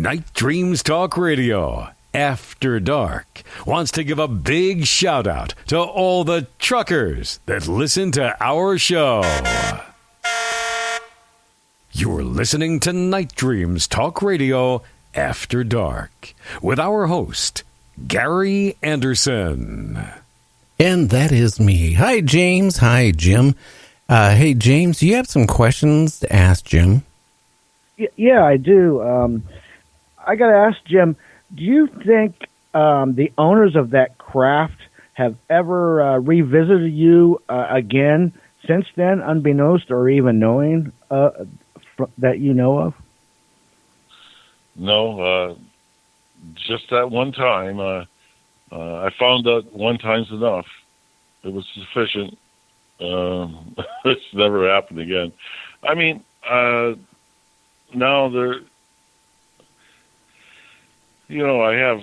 Night Dreams Talk Radio, After Dark, wants to give a big shout out to all the truckers that listen to our show. You're listening to Night Dreams Talk Radio, After Dark, with our host, Gary Anderson. And that is me. Hi, James. Hi, Jim. Hey, James, you have some questions to ask Jim? Yeah, I do. I got to ask Jim, do you think the owners of that craft have ever revisited you again since then, unbeknownst or even knowing that you know of? No, just that one time. I found that one time's enough. It was sufficient. It's never happened again. I mean, now there, I have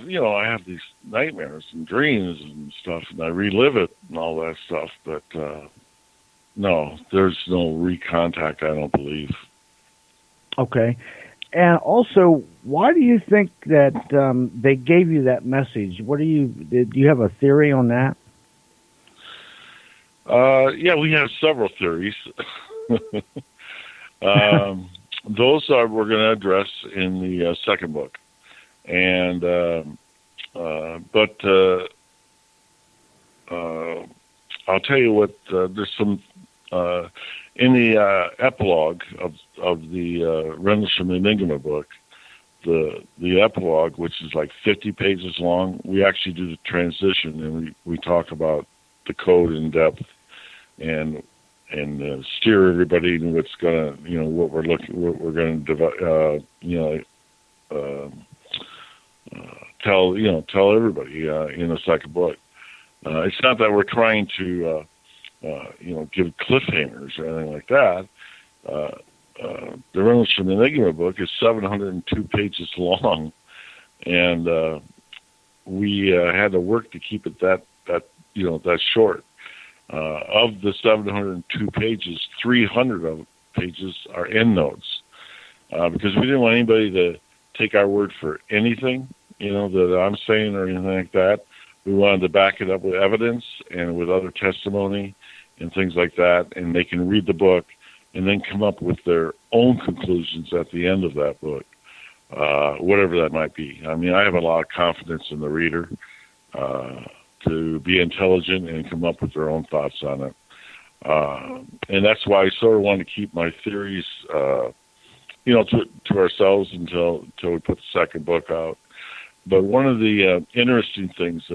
these nightmares and dreams and stuff, and I relive it and all that stuff. But no, there's no recontact. I don't believe. Okay. And also, why do you think that they gave you that message? Do you have a theory on that? Yeah, we have several theories. Those we're going to address in the second book. And, but I'll tell you what, there's some, in the epilogue of the Rendlesham Enigma book, the epilogue, which is like 50 pages long, we actually do the transition, and we talk about the code in depth and steer everybody in what's gonna, what we're gonna tell everybody in the second book. It's not that we're trying to give cliffhangers or anything like that. The Rendlesham Enigma book is 702 pages long, and we had to work to keep it that short. Of the 702 pages, 300 of pages are endnotes, because we didn't want anybody to take our word for anything, that I'm saying or anything like that. We wanted to back it up with evidence and with other testimony and things like that, and they can read the book and then come up with their own conclusions at the end of that book, whatever that might be. I mean, I have a lot of confidence in the reader to be intelligent and come up with their own thoughts on it. And that's why I sort of want to keep my theories, to ourselves until we put the second book out. But one of the interesting things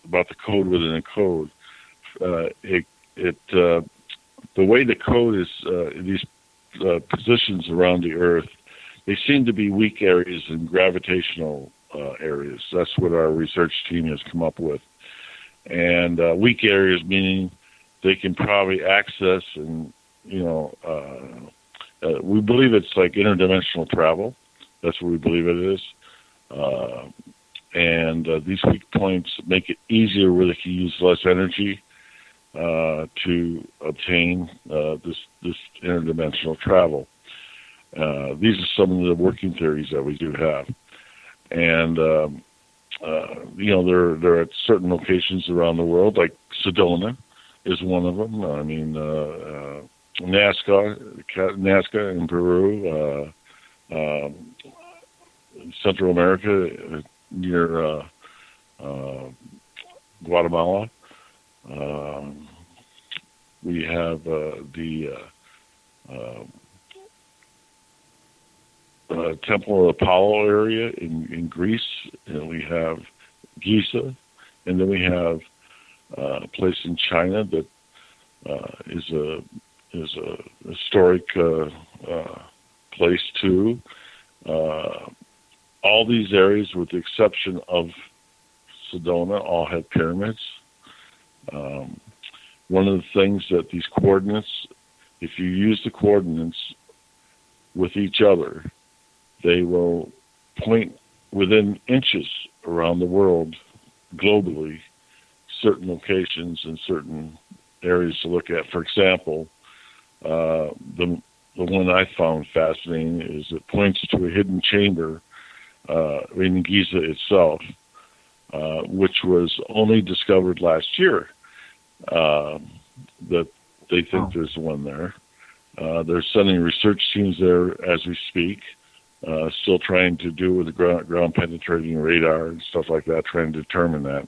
about the code within a code, the way the code is, these positions around the Earth, they seem to be weak areas and gravitational areas. That's what our research team has come up with. And weak areas meaning they can probably access and, we believe it's like interdimensional travel. That's what we believe it is. And these weak points make it easier where they can use less energy to obtain this interdimensional travel. These are some of the working theories that we do have. And, they're at certain locations around the world, like Sedona is one of them. I mean, Nazca in Peru, Central America near Guatemala. We have the Temple of Apollo area in Greece, and we have Giza, and then we have a place in China that is a historic place too. All these areas, with the exception of Sedona, all have pyramids. One of the things that these coordinates, if you use the coordinates with each other, they will point within inches around the world, globally, certain locations and certain areas to look at. For example, the one I found fascinating is it points to a hidden chamber in Giza itself, which was only discovered last year. That they think there's one there. They're sending research teams there as we speak, still trying to do with the ground penetrating radar and stuff like that, trying to determine that.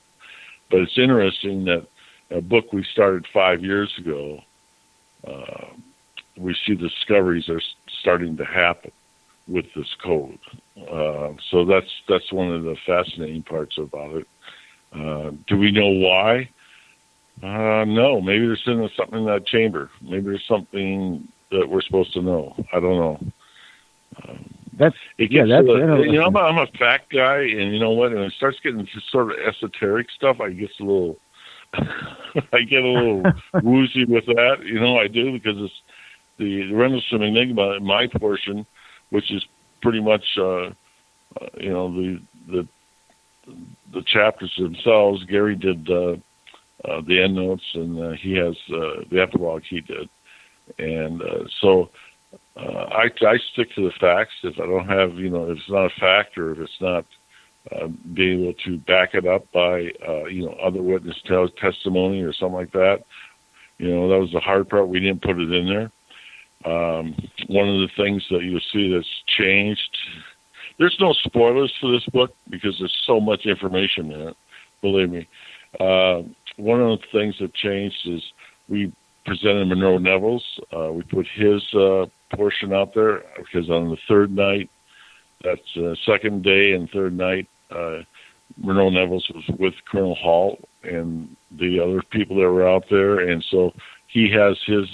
But it's interesting that a book we started 5 years ago, we see discoveries are starting to happen with this code. So that's one of the fascinating parts about it. Do we know why? No. Maybe there's something in that chamber. Maybe there's something that we're supposed to know. I don't know. That's interesting. You know, I'm a fact guy, and you know what? When it starts getting to sort of esoteric stuff, I get a little woozy with that. You know, I do, because it's the Rendlesham Enigma in my portion, which is pretty much you know, the chapters themselves. Gary did the end notes, and he has the epilogue he did, and so. I stick to the facts. If I don't have, you know, if it's not a fact, or if it's not being able to back it up by, you know, other witness testimony or something like that, you know, that was the hard part. We didn't put it in there. One of the things that you'll see that's changed, there's no spoilers for this book because there's so much information in it, believe me. One of the things that changed is we presented Monroe Neville's. We put his portion out there because on the third night, that's second day and third night, Monroe Neville's was with Colonel Hall and the other people that were out there, and so he has his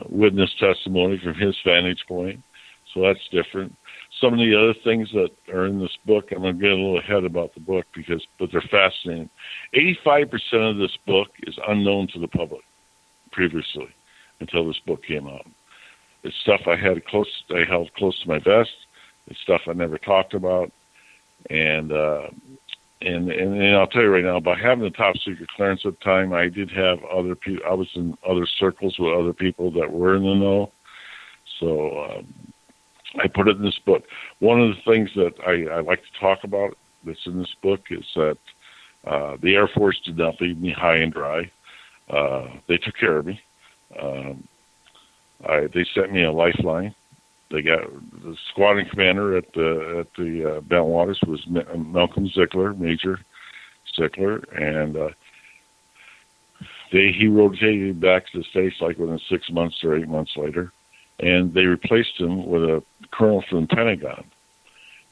witness testimony from his vantage point, so that's different. Some of the other things that are in this book, I'm going to get a little ahead about the book, but they're fascinating. 85% of this book is unknown to the public previously until this book came out. It's stuff I held close to my vest. It's stuff I never talked about, and I'll tell you right now, by having the top secret clearance at the time, I did have other people. I was in other circles with other people that were in the know, so I put it in this book. One of the things that I like to talk about that's in this book is that the Air Force did not leave me high and dry. They took care of me. They sent me a lifeline. They got the squadron commander at the Bentwaters was Malcolm Zickler, Major Zickler, and he rotated back to the States like within 6 months or 8 months later, and they replaced him with a colonel from the Pentagon.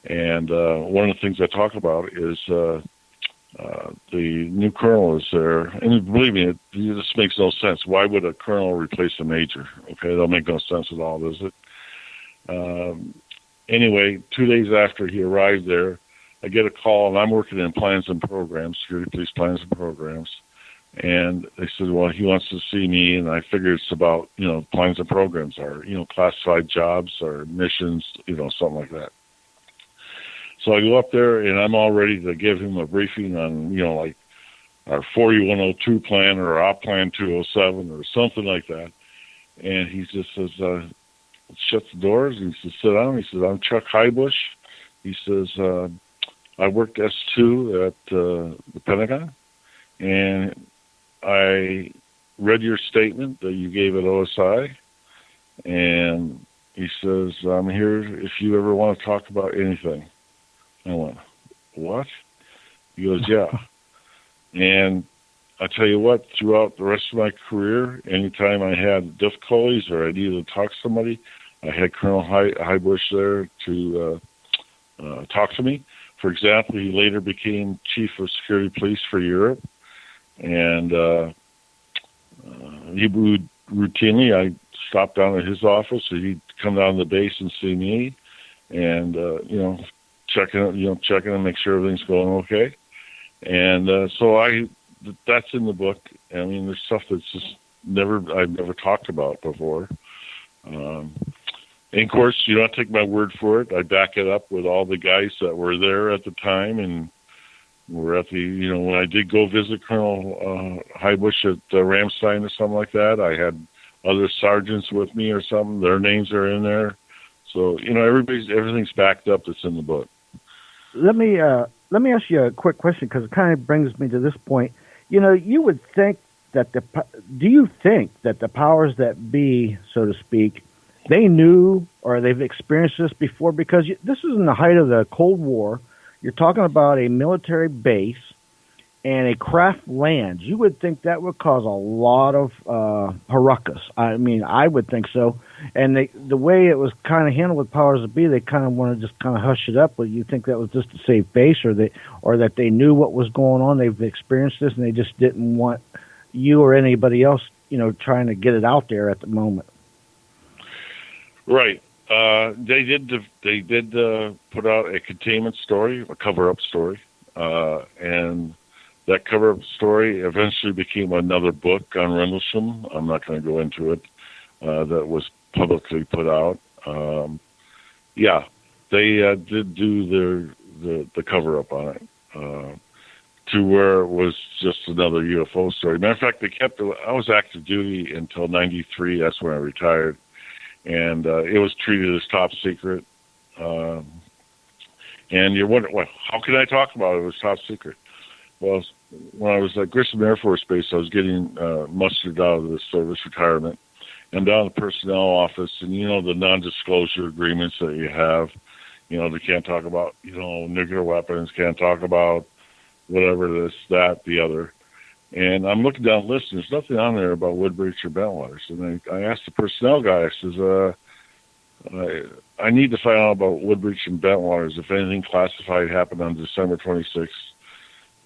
And one of the things I talk about is the new colonel is there, and believe me, this makes no sense. Why would a colonel replace a major? Okay, that'll make no sense at all, does it? Anyway, 2 days after he arrived there, I get a call, and I'm working in plans and programs, security police plans and programs, and they said, well, he wants to see me, and I figured it's about, you know, plans and programs are, you know, classified jobs or missions, you know, something like that. So I go up there, and I'm all ready to give him a briefing on, you know, like our 4102 plan or our op plan 207 or something like that. And he just says, shut the doors, and he says, sit down. He says, I'm Chuck Highbush. He says, I worked S2 at the Pentagon, and I read your statement that you gave at OSI, and he says, I'm here if you ever want to talk about anything. I went, what? He goes, yeah. And I tell you what, throughout the rest of my career, anytime I had difficulties or I needed to talk to somebody, I had Colonel Highbush there to talk to me. For example, he later became Chief of Security Police for Europe, and he would routinely, I stopped down at his office, so he'd come down to the base and see me, and checking and make sure everything's going okay. And so that's in the book. I mean, there's stuff that's just I've never talked about before. And of course, you don't take my word for it. I back it up with all the guys that were there at the time, and we're at the, when I did go visit Colonel Highbush at Ramstein or something like that, I had other sergeants with me or something. Their names are in there. So, everything's backed up that's in the book. Let me ask you a quick question, because it kind of brings me to this point. You would think that do you think that the powers that be, so to speak, they knew or they've experienced this before? Because this is in the height of the Cold War. You're talking about a military base and a craft lands. You would think that would cause a lot of ruckus. I mean, I would think so. And the way it was kind of handled with powers that be, they kind of want to just kind of hush it up. But you think that was just to save face, or that they knew what was going on? They've experienced this, and they just didn't want you or anybody else, trying to get it out there at the moment. Right. They did put out a containment story, a cover-up story, and that cover-up story eventually became another book on Rendlesham. I'm not going to go into it. That was publicly put out. They did do the cover-up on it, to where it was just another UFO story. Matter of fact, I was active duty until '93. That's when I retired. And it was treated as top secret. And you wonder, well, how can I talk about it? It was top secret. Well, when I was at Grissom Air Force Base, I was getting mustered out of the service retirement, and down the personnel office, and the non-disclosure agreements that you have, they can't talk about, nuclear weapons, can't talk about whatever this, that, the other. And I'm looking down the list, and there's nothing on there about Woodbridge or Bentwaters. And I asked the personnel guy, I says, I need to find out about Woodbridge and Bentwaters. If anything classified happened on December 26th,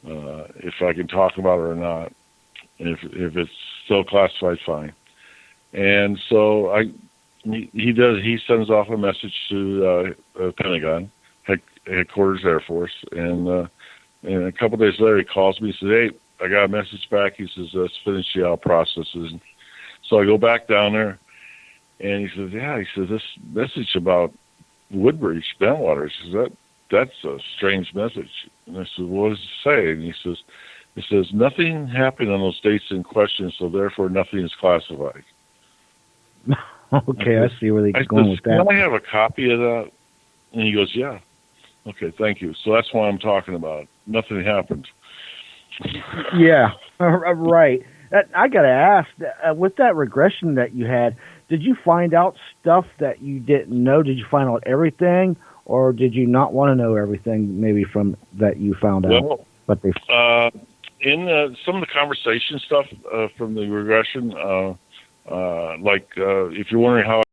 if I can talk about it or not. And if it's still classified, fine. And so he sends off a message to Pentagon, headquarters Air Force, and a couple of days later he calls me and says, "Hey, I got a message back." He says, "Let's finish the out processes." So I go back down there, and he says, "Yeah," he says, "this message about Woodbridge, Bentwaters, that's a strange message." And I said, "What does it say?" And he says, "Nothing happened on those dates in question, so therefore nothing is classified." Okay, I see where they're going with that. Can I have a copy of that? And he goes, "Yeah." Okay, thank you. So that's why I'm talking about it. Nothing happened. Yeah, right. I got to ask, with that regression that you had, did you find out stuff that you didn't know? Did you find out everything, or did you not want to know everything maybe from that you found out? Well, but in some of the conversation stuff from the regression, if you're wondering how